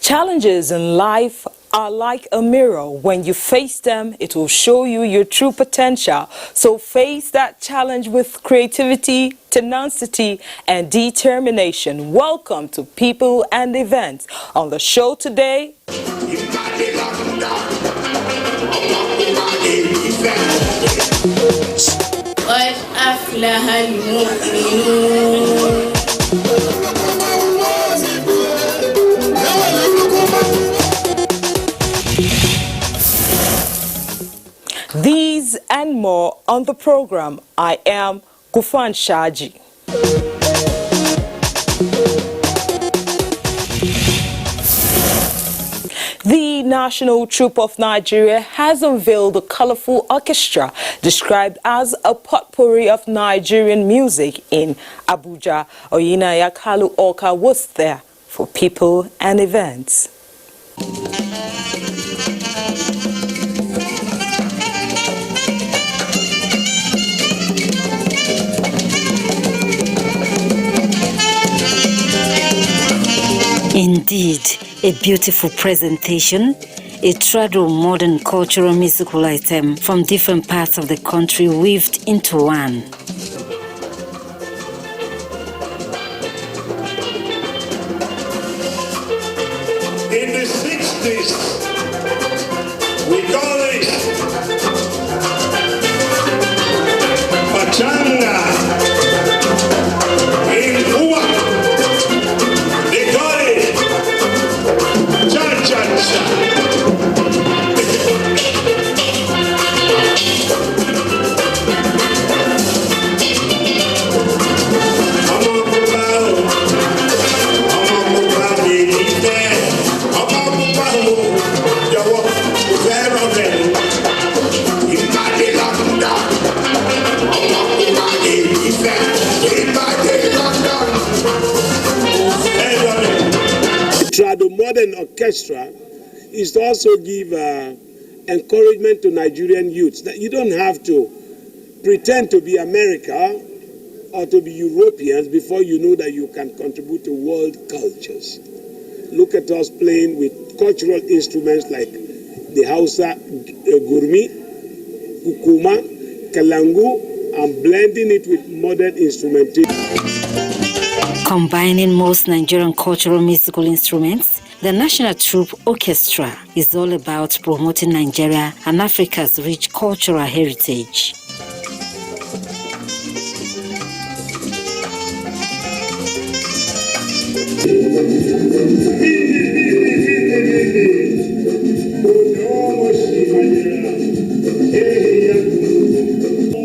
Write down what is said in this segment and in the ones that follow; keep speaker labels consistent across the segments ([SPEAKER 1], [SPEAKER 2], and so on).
[SPEAKER 1] Challenges in life are like a mirror. When you face them, it will show you your true potential. So face that challenge with creativity, tenacity, and determination. Welcome to People and Events. On the show today, these and more on the program. I am Kufan Shaji. The National Troupe of Nigeria has unveiled a colorful orchestra described as a potpourri of Nigerian music in Abuja. Oyinaya Kalu Oka was there for People and Events.
[SPEAKER 2] Indeed, a beautiful presentation, a trado modern cultural musical item from different parts of the country weaved into one.
[SPEAKER 3] In the 60s, we call it Pachanga. In Cuba, they call it Cha-Cha-Cha.
[SPEAKER 4] The modern orchestra is to also give encouragement to Nigerian youths that you don't have to pretend to be America or to be Europeans before you know that you can contribute to world cultures. Look at us playing with cultural instruments like the Hausa Gurmi, Kukuma, Kalangu, and blending it with modern instrumentation.
[SPEAKER 2] Combining most Nigerian cultural musical instruments, the National Troupe Orchestra is all about promoting Nigeria and Africa's rich cultural heritage.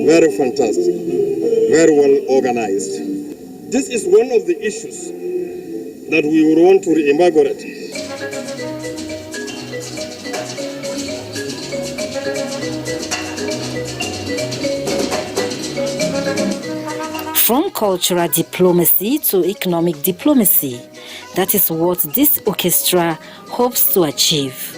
[SPEAKER 5] Very fantastic, very well organized. This is one of the issues that we would want to reinvigorate.
[SPEAKER 2] From cultural diplomacy to economic diplomacy, that is what this orchestra hopes to achieve.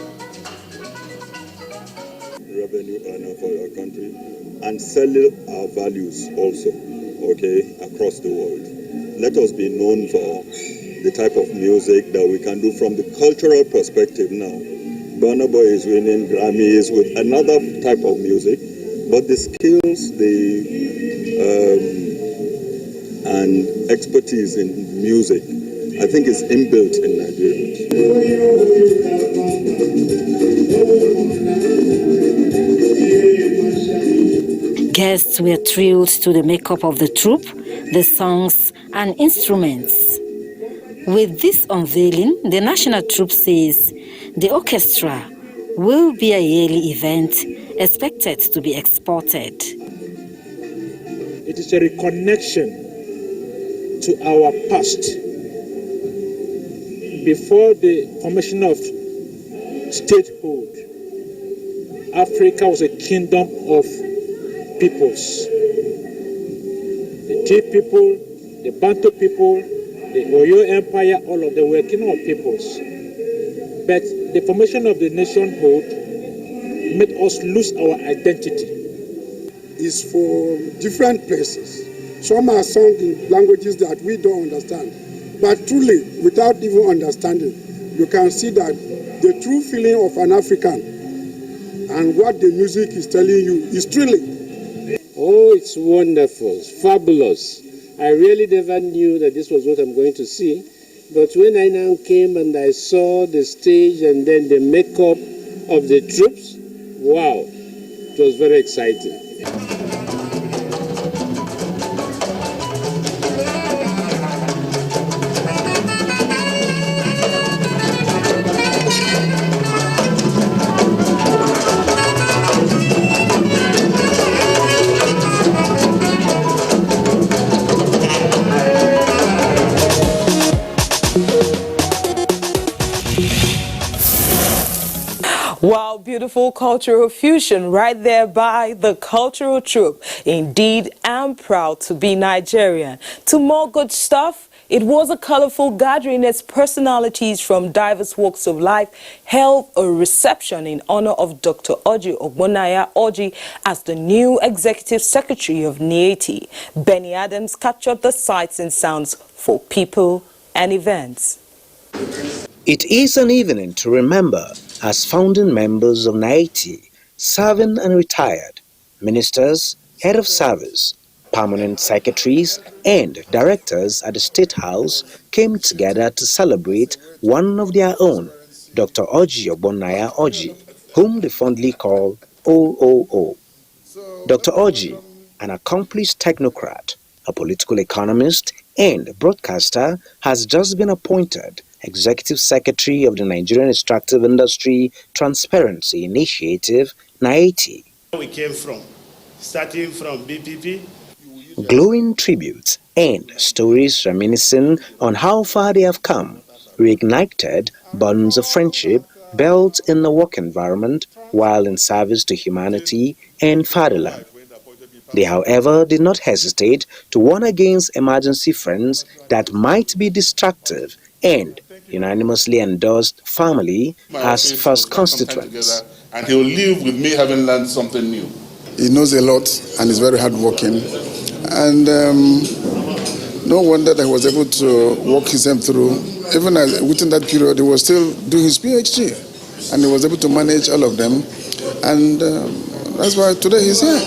[SPEAKER 5] Revenue earner for your country and sell our values also, okay, across the world. Let us be known for the type of music that we can do from the cultural perspective now. Burna Boy is winning Grammys with another type of music, but the skills, and expertise in music, I think is inbuilt in Nigeria.
[SPEAKER 2] Guests were thrilled to the makeup of the troupe, the songs and instruments. With this unveiling, the National Troupe says the orchestra will be a yearly event expected to be exported.
[SPEAKER 4] It is a reconnection to our past. Before the formation of
[SPEAKER 6] statehood. Africa was a kingdom of peoples. The Tea people, the Bantu people, the Oyo Empire, all of them were kingdom of peoples. But the formation of the nationhood made us lose our identity.
[SPEAKER 7] It's for different places. Some are sung in languages that we don't understand. But truly, without even understanding, you can see that the true feeling of an African and what the music is telling you is thrilling.
[SPEAKER 6] Oh, it's wonderful, fabulous. I really never knew that this was what I'm going to see. But when I now came and I saw the stage and then the makeup of the troops, wow, it was very exciting.
[SPEAKER 1] Wow, beautiful cultural fusion right there by the cultural troupe. Indeed, I'm proud to be Nigerian. To more good stuff, it was a colorful gathering as personalities from diverse walks of life held a reception in honor of Dr. Orji Ogbonnaya Orji as the new Executive Secretary of NTA. Benny Adams captured the sights and sounds for people and events.
[SPEAKER 8] It is an evening to remember as founding members of NTA, serving and retired, ministers, head of service, permanent secretaries and directors at the State House came together to celebrate one of their own, Dr. Orji Ogbonnaya Orji, whom they fondly call OOO. Dr. Orji, an accomplished technocrat, a political economist and broadcaster, has just been appointed Executive Secretary of the Nigerian Extractive Industry Transparency Initiative, NIATI.
[SPEAKER 9] We came from, starting from BPP.
[SPEAKER 8] Glowing tributes and stories reminiscing on how far they have come reignited bonds of friendship built in the work environment while in service to humanity and fatherland. They, however, did not hesitate to warn against emergency friends that might be destructive and unanimously endorsed family as first constituents.
[SPEAKER 9] And he will leave with me having learned something new.
[SPEAKER 10] He knows a lot and is very hardworking. And no wonder that he was able to walk himself through. Even within that period, he was still doing his PhD. And he was able to manage all of them. And that's why today he's here.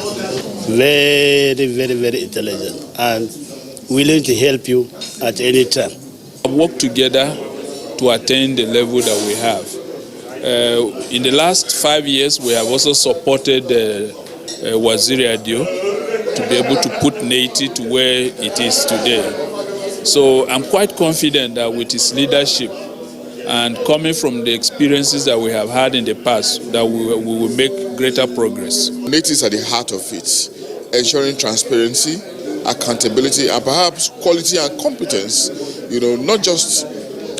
[SPEAKER 11] Very, very, very intelligent and willing to help you at any time.
[SPEAKER 12] Work together to attain the level that we have. In the last 5 years, we have also supported Waziri Adio to be able to put NTA to where it is today. So I'm quite confident that with his leadership and coming from the experiences that we have had in the past, that we will make greater progress.
[SPEAKER 13] NTA is at the heart of it, ensuring transparency, accountability, and perhaps quality and competence. You know, not just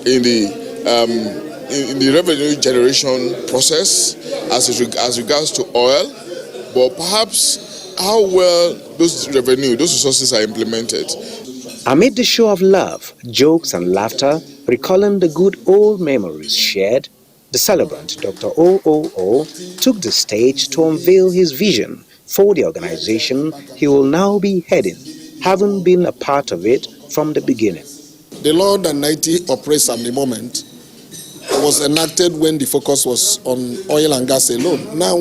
[SPEAKER 13] in the revenue generation process as regards to oil, but perhaps how well those resources are implemented.
[SPEAKER 8] Amid the show of love, jokes and laughter, recalling the good old memories shared, the celebrant, Dr. OOO, took the stage to unveil his vision for the organization he will now be heading, having been a part of it from the beginning.
[SPEAKER 10] The law that NTA operates at the moment was enacted when the focus was on oil and gas alone. Now,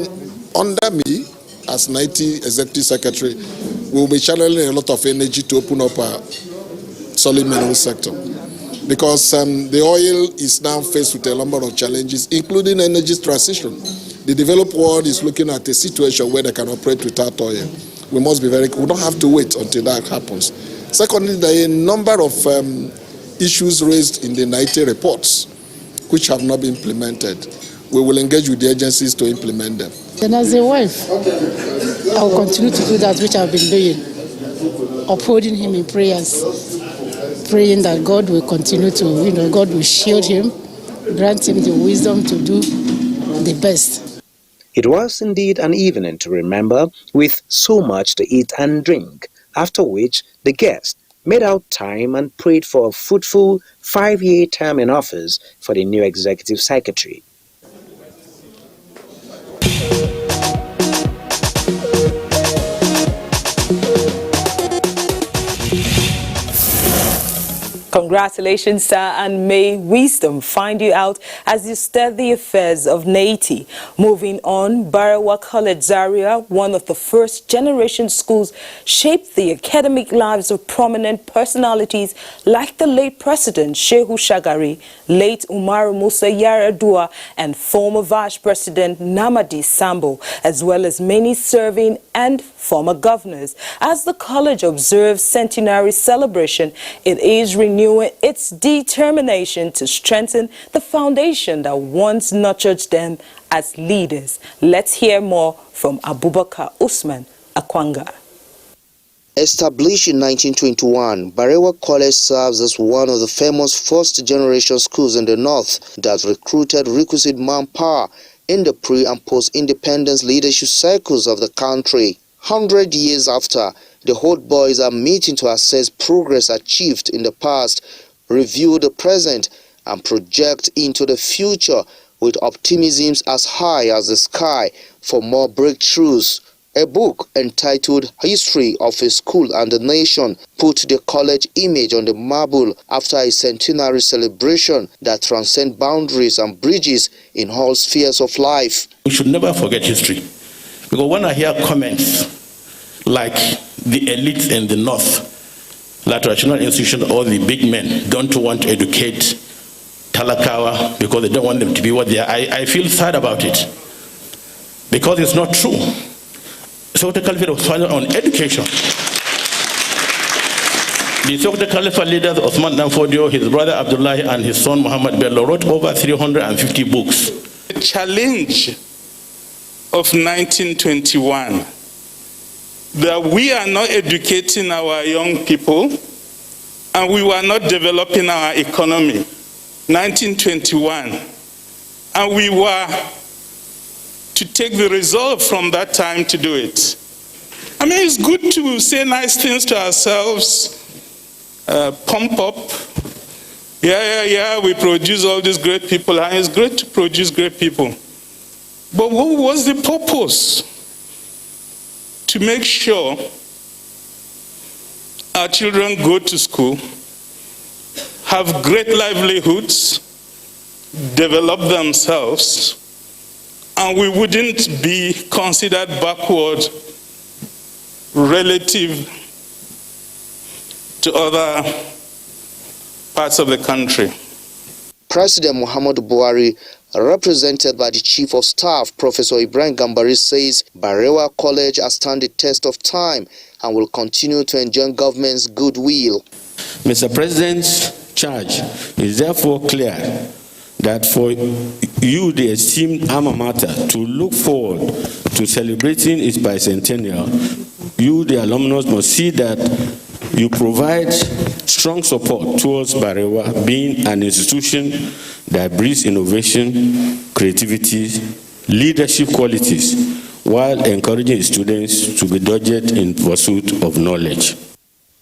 [SPEAKER 10] under me, as NTA Executive Secretary, we will be channeling a lot of energy to open up a solid mineral sector. Because the oil is now faced with a number of challenges, including energy transition. The developed world is looking at a situation where they can operate without oil. We must be we don't have to wait until that happens. Secondly, there are a number of issues raised in the NTA reports which have not been implemented. We will engage with the agencies to implement them.
[SPEAKER 14] And as a wife, I will continue to do that which I've been doing, upholding him in prayers, praying that God will continue to, God will shield him, grant him the wisdom to do the best.
[SPEAKER 8] It was indeed an evening to remember, with so much to eat and drink, after which the guests made out time and prayed for a fruitful 5-year term in office for the new Executive Secretary.
[SPEAKER 1] Congratulations, sir, and may wisdom find you out as you stir the affairs of Naiti. Moving on, Barawa College Zaria, one of the first-generation schools, shaped the academic lives of prominent personalities like the late President Shehu Shagari, late Umaru Musa Yaradua, and former Vice President Namadi Sambo, as well as many serving and former governors. As the college observes centenary celebration, it is renewing its determination to strengthen the foundation that once nurtured them as leaders. Let's hear more from Abubakar Usman Akwanga.
[SPEAKER 15] Established in 1921, Barewa College serves as one of the famous first-generation schools in the north that recruited requisite manpower in the pre- and post-independence leadership circles of the country. 100 years after, the Hot Boys are meeting to assess progress achieved in the past, review the present, and project into the future with optimism as high as the sky for more breakthroughs. A book entitled History of a School and the Nation put the college image on the marble after a centenary celebration that transcends boundaries and bridges in all spheres of life.
[SPEAKER 16] We should never forget history, because when I hear comments like the elites in the north, that traditional institution, all the big men don't want to educate Talakawa because they don't want them to be what they are, I feel sad about it, because it's not true. So the Caliphate was founded on education. The Sokoto Caliphate leaders, Osman Danfodio, his brother Abdullah, and his son Muhammad Bello wrote over 350 books.
[SPEAKER 17] The challenge of 1921, that we are not educating our young people and we were not developing our economy. 1921, and we were to take the resolve from that time to do it. I mean, it's good to say nice things to ourselves, pump up. Yeah, we produce all these great people, and it's great to produce great people. But what was the purpose? To make sure our children go to school, have great livelihoods, develop themselves, and we wouldn't be considered backward relative to other parts of the country.
[SPEAKER 15] President Muhammadu Buhari, represented by the Chief of Staff, Professor Ibrahim Gambari, says Barewa College has stood the test of time and will continue to enjoy government's goodwill.
[SPEAKER 16] Mr. President's charge is therefore clear that for you, the esteemed alma mater, to look forward to celebrating its bicentennial, you, the alumnus, must see that you provide strong support towards Barewa being an institution that breeds innovation, creativity, leadership qualities, while encouraging students to be dogged in pursuit of knowledge.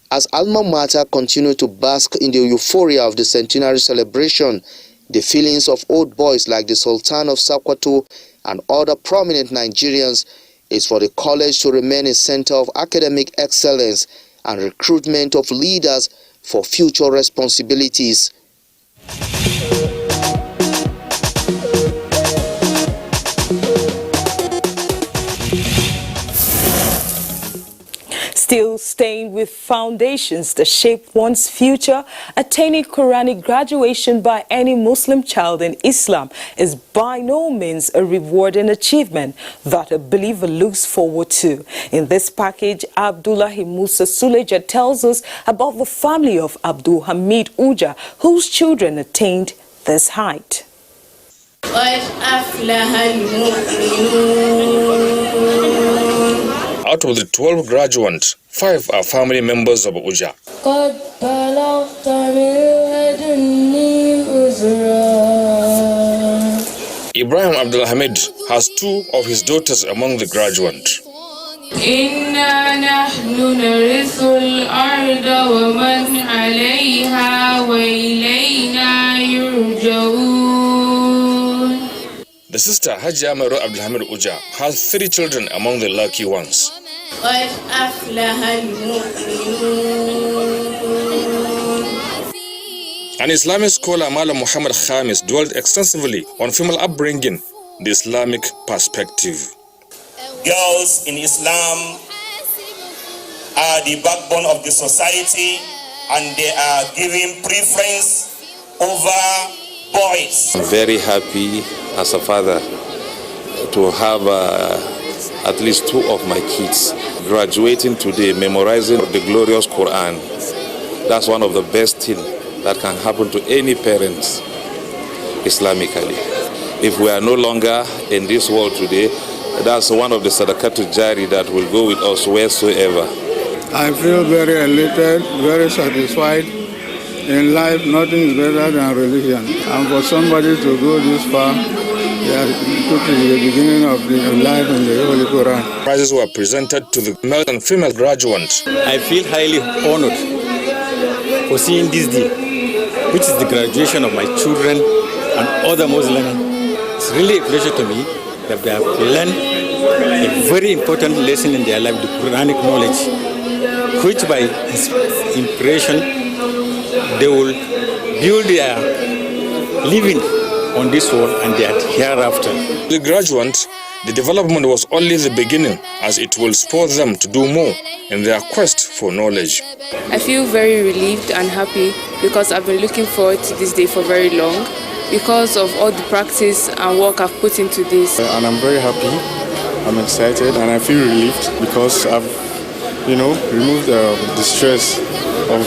[SPEAKER 15] As alma mater continue to bask in the euphoria of the centenary celebration, the feelings of old boys like the Sultan of Sokoto and other prominent Nigerians is for the college to remain a center of academic excellence and recruitment of leaders for future responsibilities.
[SPEAKER 1] Still staying with foundations that shape one's future, attaining Quranic graduation by any Muslim child in Islam is by no means a rewarding achievement that a believer looks forward to. In this package, Abdullahi Musa Suleja tells us about the family of Abdul Hamid Uja, whose children attained this height.
[SPEAKER 18] Out of the 12 graduates, 5 are family members of Abuja. Ibrahim Abdulhamid has 2 of his daughters among the graduates.
[SPEAKER 19] إنا نحن نرث الأرض ومن عليها وإلينا يرجعون.
[SPEAKER 18] The sister Hajia Amaro Abdulhamid Uja has 3 children among the lucky ones.
[SPEAKER 19] قد أفلح المؤمنون.
[SPEAKER 18] An Islamic scholar, Malam Muhammad Khamis, dwelled extensively on female upbringing, the Islamic perspective.
[SPEAKER 20] Girls in Islam are the backbone of the society, and they are given preference over boys.
[SPEAKER 21] I'm very happy as a father to have at least 2 of my kids graduating today, memorizing the glorious Quran. That's one of the best things that can happen to any parents Islamically. If we are no longer in this world today, that's one of the sadaqatul jari that will go with us wheresoever.
[SPEAKER 22] I feel very elated, very satisfied. In life, nothing is better than religion. And for somebody to go this far, they put it in the beginning of the life in the Holy Quran.
[SPEAKER 18] Prizes were presented to the male and female graduates.
[SPEAKER 23] I feel highly honored for seeing this day, which is the graduation of my children and other Muslims. It's really a pleasure to me that they have learned a very important lesson in their life, the Quranic knowledge, which by inspiration they will build their living on this world and their hereafter.
[SPEAKER 18] The graduates, the development was only the beginning, as it will spur them to do more in their quest for knowledge.
[SPEAKER 24] I feel very relieved and happy because I've been looking forward to this day for very long, because of all the practice and work I've put into this.
[SPEAKER 22] And I'm very happy, I'm excited, and I feel relieved because I've, removed the stress of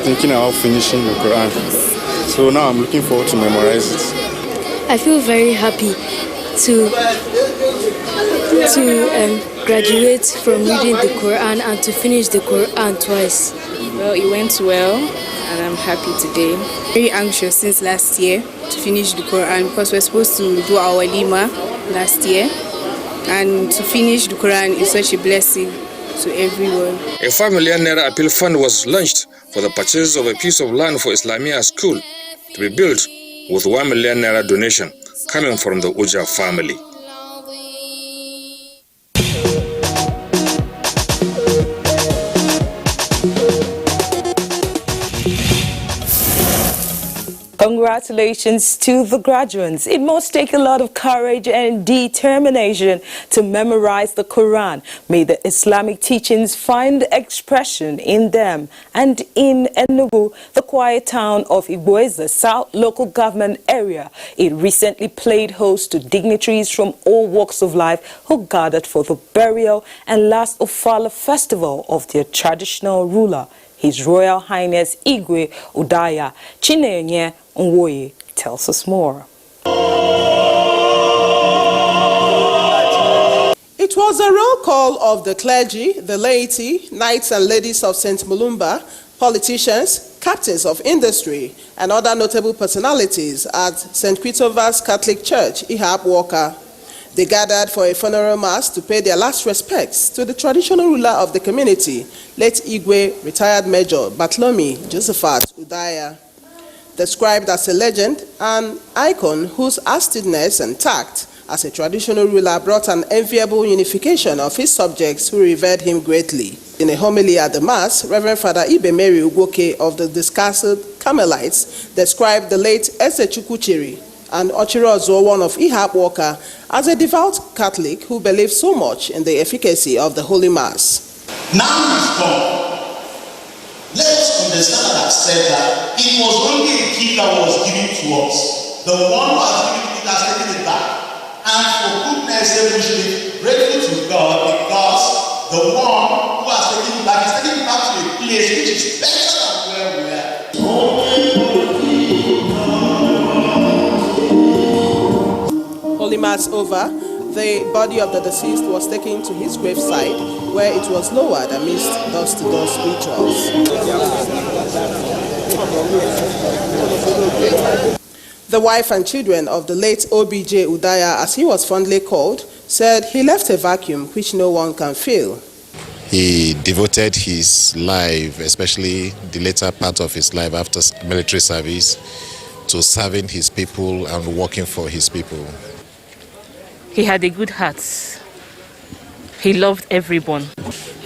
[SPEAKER 22] thinking about finishing the Quran. So now I'm looking forward to memorize it.
[SPEAKER 25] I feel very happy to graduate from reading the Quran and to finish the Quran twice.
[SPEAKER 24] Well, it went well and I'm happy today. Very anxious since last year to finish the Quran because we're supposed to do our walima last year, and to finish the Quran is such a blessing to everyone.
[SPEAKER 18] A 5 million naira appeal fund was launched for the purchase of a piece of land for Islamia school to be built, with 1 million naira donation coming from the Uja family.
[SPEAKER 1] Congratulations to the graduates. It must take a lot of courage and determination to memorize the Quran. May the Islamic teachings find expression in them. And in Enugu, the quiet town of Ibueza, South local government area, it recently played host to dignitaries from all walks of life who gathered for the burial and last Ofala festival of their traditional ruler, His Royal Highness Igwe Udaya Chinenye Nwoye tells us more.
[SPEAKER 26] It was a roll call of the clergy, the laity, knights and ladies of St. Mulumba, politicians, captains of industry, and other notable personalities at St. Christopher's Catholic Church, Ihab Walker. They gathered for a funeral mass to pay their last respects to the traditional ruler of the community, late Igwe, retired Major Bartholomew Josephat Udaya. Described as a legend, an icon whose astidness and tact as a traditional ruler brought an enviable unification of his subjects who revered him greatly. In a homily at the Mass, Reverend Father Ibe Mary Ugoke of the Discastled Carmelites described the late Ese Chukwuchiri and Ochiro Ozuo of Ihab Walker as a devout Catholic who believed so much in the efficacy of the Holy Mass.
[SPEAKER 27] Now he's gone. Let us understand that I've said that it was only a gift that was given to us. The one who has given it has taken it back. And for goodness sake, we should be grateful to God because the one who has taken it back is taking it back to a place which is better than where we are.
[SPEAKER 26] Holy Mass over, the body of the deceased was taken to his graveside, where it was lowered amidst dust-to-dust rituals. The wife and children of the late OBJ Udaya, as he was fondly called, said he left a vacuum which no one can fill.
[SPEAKER 2] He devoted his life, especially the later part of his life after military service, to serving his people and working for his people.
[SPEAKER 3] He had a good heart. He loved everyone.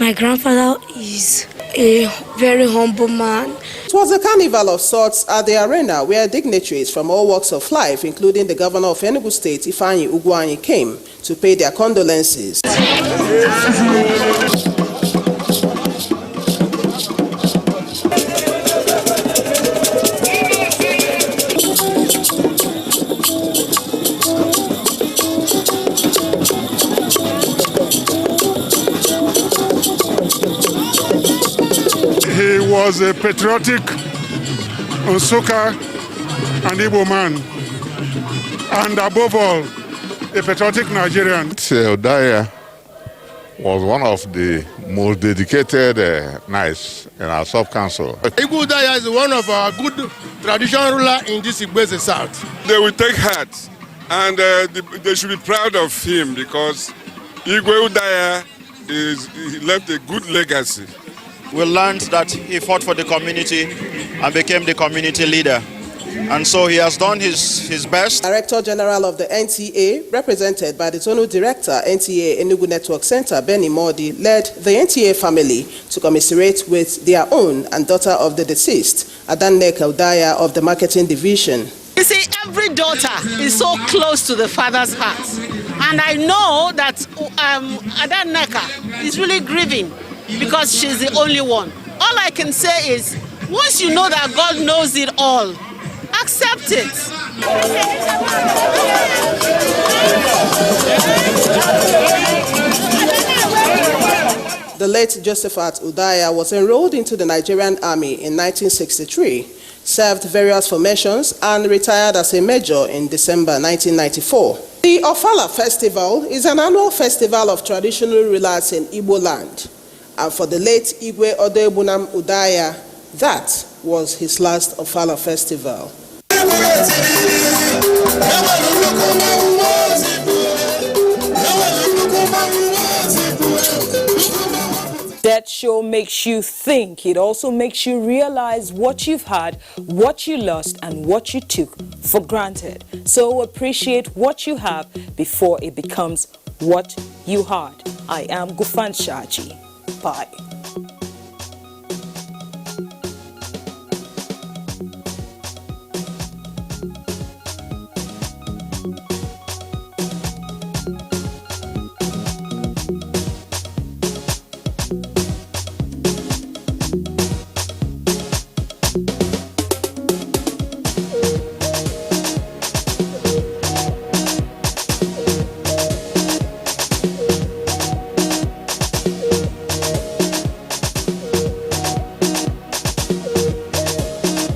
[SPEAKER 25] My grandfather is a very humble man.
[SPEAKER 26] It was a carnival of sorts at the arena where dignitaries from all walks of life, including the governor of Enugu State, Ifeanyi Ugwuanyi, came to pay their condolences.
[SPEAKER 4] He was a patriotic Nsukka and Igbo man, and above all, a patriotic Nigerian.
[SPEAKER 5] Udaya was one of the most dedicated knights in our sub-council.
[SPEAKER 6] Igbo Udaya is one of our good traditional rulers in this Igbeze South.
[SPEAKER 7] They will take heart, and they should be proud of him because Igwe Udaya he left a good legacy.
[SPEAKER 9] We learned that he fought for the community and became the community leader. And so he has done his best.
[SPEAKER 26] Director General of the NTA, represented by the Zonal Director, NTA Enugu Network Center, Benny Modi, led the NTA family to commiserate with their own and daughter of the deceased, Adanneka Udaya of the Marketing Division.
[SPEAKER 28] You see, every daughter is so close to the father's heart. And I know that Adanneka is really grieving because she's the only one. All I can say is, once you know that God knows it all, accept it.
[SPEAKER 26] The late Josephat Udaya was enrolled into the Nigerian Army in 1963, served various formations, and retired as a major in December 1994. The Ofala Festival is an annual festival of traditional rulers in Igbo land. And for the late Igwe Odebunam Udaya, that was his last Ofala festival.
[SPEAKER 1] That show makes you think. It also makes you realize what you've had, what you lost, and what you took for granted. So appreciate what you have before it becomes what you had. I am Gufan Shaji. Bye.